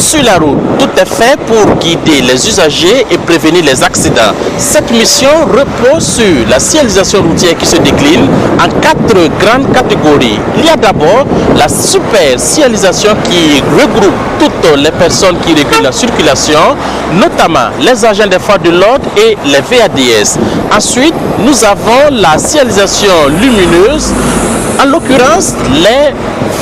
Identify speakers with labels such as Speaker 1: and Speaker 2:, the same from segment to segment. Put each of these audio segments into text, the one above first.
Speaker 1: sur la route. Tout est fait pour guider les usagers et prévenir les accidents. Cette mission repose sur la signalisation routière qui se décline en 4 grandes catégories. Il y a d'abord la super signalisation qui regroupe toutes les personnes qui régulent la circulation, notamment les agents des forces de l'ordre et les VADS. Ensuite, nous avons la signalisation lumineuse, en l'occurrence les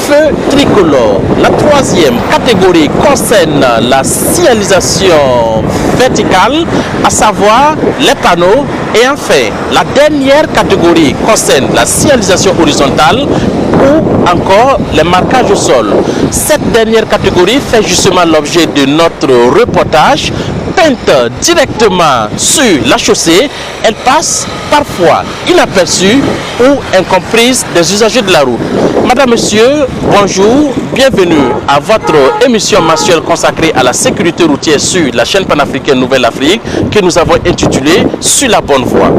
Speaker 1: feux tricolores. La troisième catégorie concerne la signalisation verticale, à savoir les panneaux. Et enfin, la dernière catégorie concerne la signalisation horizontale ou encore les marquages au sol. Cette dernière catégorie fait justement l'objet de notre reportage. Peinte directement sur la chaussée, elle passe parfois inaperçue ou incomprise des usagers de la route. Madame, Monsieur, bonjour, bienvenue à votre émission mensuelle consacrée à la sécurité routière sur la chaîne panafricaine Nouvelle Afrique que nous avons intitulée Sur la bonne voie.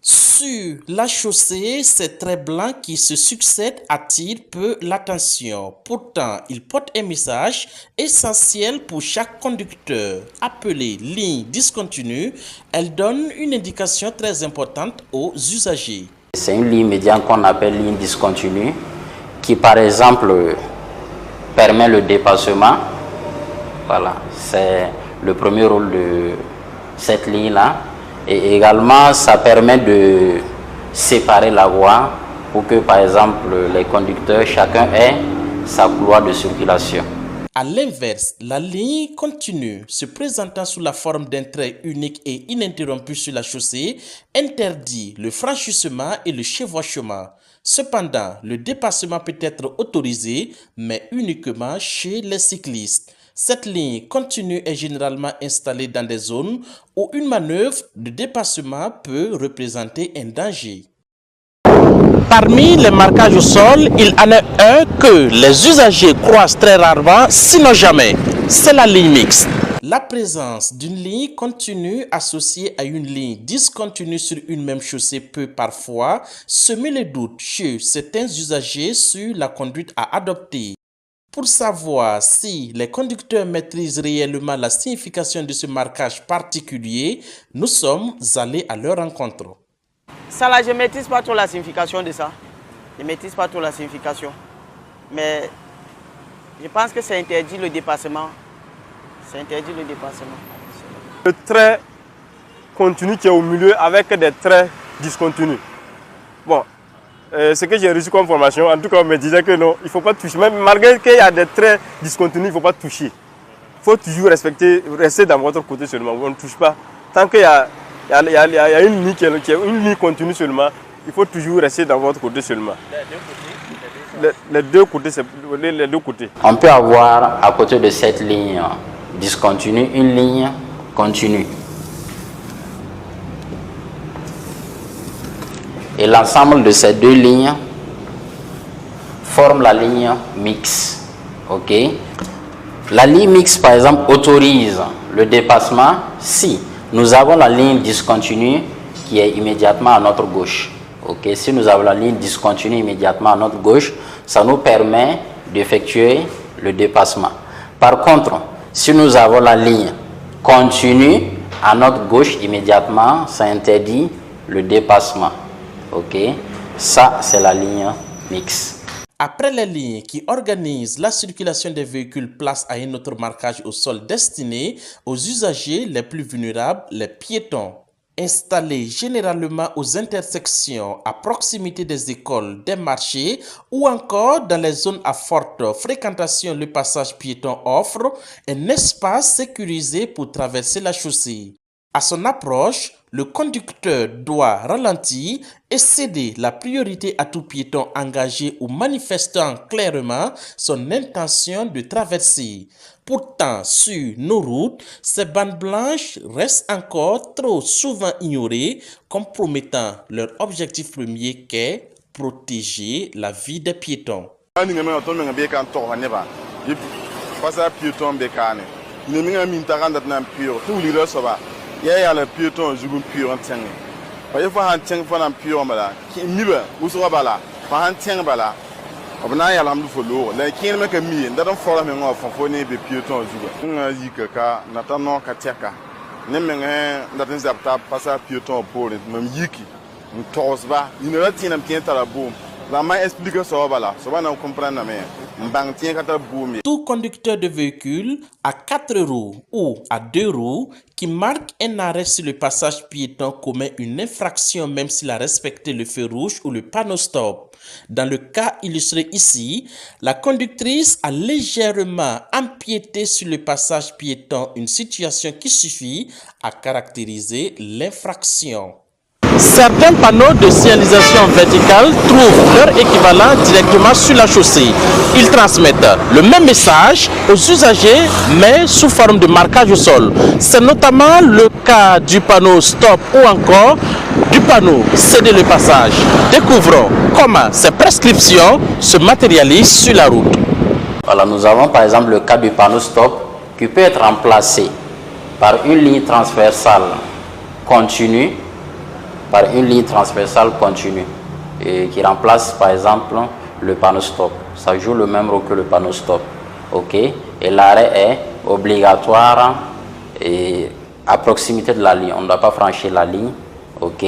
Speaker 1: Sur la chaussée, ces traits blancs qui se succèdent attirent peu l'attention. Pourtant, ils portent un message essentiel pour chaque conducteur. Appelée ligne discontinue, elle donne une indication très importante aux usagers.
Speaker 2: C'est une ligne médiane qu'on appelle ligne discontinue qui, par exemple, permet le dépassement. Voilà, c'est le premier rôle de cette ligne-là. Et également, ça permet de séparer la voie pour que, par exemple, les conducteurs, chacun ait sa couloir de circulation.
Speaker 1: À l'inverse, la ligne continue, se présentant sous la forme d'un trait unique et ininterrompu sur la chaussée, interdit le franchissement et le chevauchement. Cependant, le dépassement peut être autorisé, mais uniquement chez les cyclistes. Cette ligne continue est généralement installée dans des zones où une manœuvre de dépassement peut représenter un danger. Parmi les marquages au sol, il en est un que les usagers croisent très rarement, sinon jamais. C'est la ligne mixte. La présence d'une ligne continue associée à une ligne discontinue sur une même chaussée peut parfois semer le doute chez certains usagers sur la conduite à adopter. Pour savoir si les conducteurs maîtrisent réellement la signification de ce marquage particulier, nous sommes allés à leur rencontre.
Speaker 3: Ça là, je ne maîtrise pas trop la signification de ça. Je ne maîtrise pas trop la signification. Mais je pense que ça interdit le dépassement. Ça interdit le dépassement.
Speaker 4: Le trait continu qui est au milieu avec des traits discontinus. Bon. Ce que j'ai reçu comme formation, en tout cas, on me disait que non, il ne faut pas toucher. Même malgré qu'il y a des traits discontinus, il ne faut pas toucher. Il faut toujours rester dans votre côté seulement. On ne touche pas. Tant qu'il y a une ligne qui est une ligne continue seulement, il faut toujours rester dans votre côté seulement. Les deux côtés.
Speaker 2: On peut avoir à côté de cette ligne discontinue une ligne continue. Et l'ensemble de ces deux lignes forme la ligne mixte. Ok? La ligne mixte, par exemple, autorise le dépassement si nous avons la ligne discontinue qui est immédiatement à notre gauche. Ok? Si nous avons la ligne discontinue immédiatement à notre gauche, ça nous permet d'effectuer le dépassement. Par contre, si nous avons la ligne continue à notre gauche immédiatement, ça interdit le dépassement. Ok, ça c'est la ligne mixte.
Speaker 1: Après les lignes qui organisent la circulation des véhicules, place à un autre marquage au sol destiné aux usagers les plus vulnérables, les piétons. Installés généralement aux intersections à proximité des écoles, des marchés ou encore dans les zones à forte fréquentation, le passage piéton offre un espace sécurisé pour traverser la chaussée. À son approche, le conducteur doit ralentir et céder la priorité à tout piéton engagé ou manifestant clairement son intention de traverser. Pourtant, sur nos routes, ces bandes blanches restent encore trop souvent ignorées, compromettant leur objectif premier qu'est protéger la vie des piétons.
Speaker 5: Il y a le piéton qui joue pur en tenge. Il faut un tiens pour un pure bala. Qui mieux, où sera bala? Pas un tiens bala. On a l'âme de follow. Les qui ne me mis, d'un forum en fonfonné de piétons. On a dit que Nathan Katiaka. Nemen n'attend pas passer piéton pour même yiki. On torse bas. Il ne retient un pied à la boum. La main explique ça voilà. Ça va nous comprendre mais.
Speaker 1: Tout conducteur de véhicule à 4 roues ou à 2 roues qui marque un arrêt sur le passage piéton commet une infraction même s'il a respecté le feu rouge ou le panneau stop. Dans le cas illustré ici, la conductrice a légèrement empiété sur le passage piéton, une situation qui suffit à caractériser l'infraction. Certains panneaux de signalisation verticale trouvent leur équivalent directement sur la chaussée. Ils transmettent le même message aux usagers, mais sous forme de marquage au sol. C'est notamment le cas du panneau stop ou encore du panneau céder le passage. Découvrons comment ces prescriptions se matérialisent sur la route.
Speaker 2: Voilà, nous avons par exemple le cas du panneau stop qui peut être remplacé par une ligne transversale continue, et qui remplace par exemple le panneau stop. Ça joue le même rôle que le panneau stop. Ok, et l'arrêt est obligatoire et à proximité de la ligne. On ne doit pas franchir la ligne. Ok.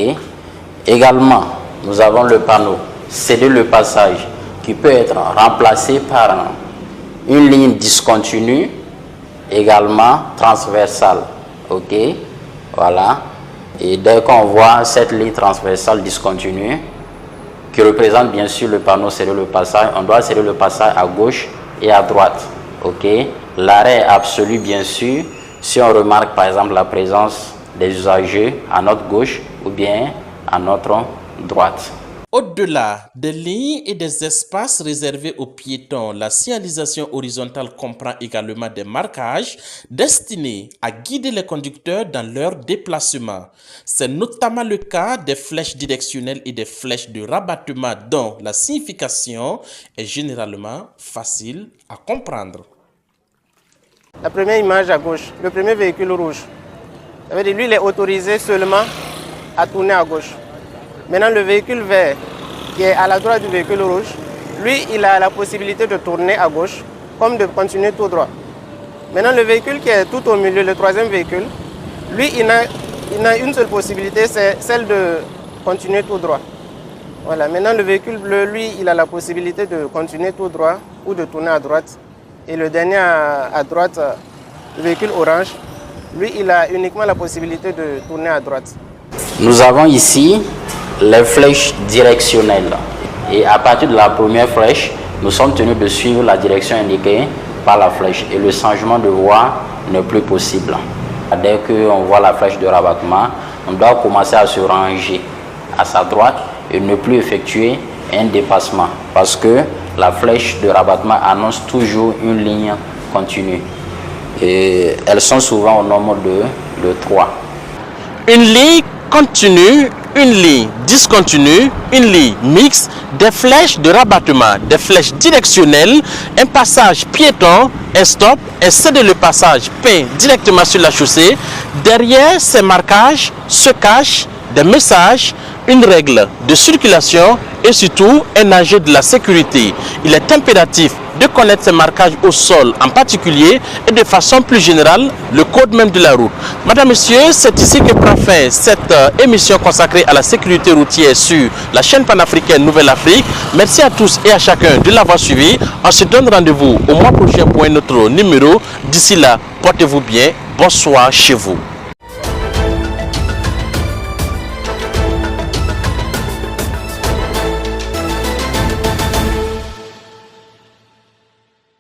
Speaker 2: Également, nous avons le panneau céder le passage qui peut être remplacé par une ligne discontinue, également transversale. Ok, voilà. Et dès qu'on voit cette ligne transversale discontinue, qui représente bien sûr le panneau céder le passage, on doit céder le passage à gauche et à droite. Ok, l'arrêt est absolu bien sûr si on remarque par exemple la présence des usagers à notre gauche ou bien à notre droite.
Speaker 1: Au-delà des lignes et des espaces réservés aux piétons, la signalisation horizontale comprend également des marquages destinés à guider les conducteurs dans leur déplacement. C'est notamment le cas des flèches directionnelles et des flèches de rabattement dont la signification est généralement facile à comprendre.
Speaker 6: La première image à gauche, le premier véhicule rouge. Ça veut dire lui, il est autorisé seulement à tourner à gauche. Maintenant, le véhicule vert qui est à la droite du véhicule rouge, lui, il a la possibilité de tourner à gauche comme de continuer tout droit. Maintenant, le véhicule qui est tout au milieu, le troisième véhicule, lui, il n'a une seule possibilité, c'est celle de continuer tout droit. Voilà. Maintenant, le véhicule bleu, lui, il a la possibilité de continuer tout droit ou de tourner à droite. Et le dernier à droite, le véhicule orange, lui, il a uniquement la possibilité de tourner à droite.
Speaker 2: Nous avons ici les flèches directionnelles. Et à partir de la première flèche, nous sommes tenus de suivre la direction indiquée par la flèche. Et le changement de voie n'est plus possible. Dès qu'on voit la flèche de rabattement, on doit commencer à se ranger à sa droite et ne plus effectuer un dépassement. Parce que la flèche de rabattement annonce toujours une ligne continue. Et elles sont souvent au nombre de 3.
Speaker 1: Une ligne continue, une ligne discontinue, une ligne mixte, des flèches de rabattement, des flèches directionnelles, un passage piéton, un stop, un céder le passage peint directement sur la chaussée. Derrière ces marquages se cachent des messages, une règle de circulation et surtout un enjeu de la sécurité. Il est impératif de connaître ces marquages au sol en particulier et de façon plus générale le code même de la route. Madame, Monsieur, c'est ici que prend fin cette émission consacrée à la sécurité routière sur la chaîne panafricaine Nouvelle Afrique. Merci à tous et à chacun de l'avoir suivi. On se donne rendez-vous au mois prochain pour un autre numéro. D'ici là, portez-vous bien. Bonsoir chez vous.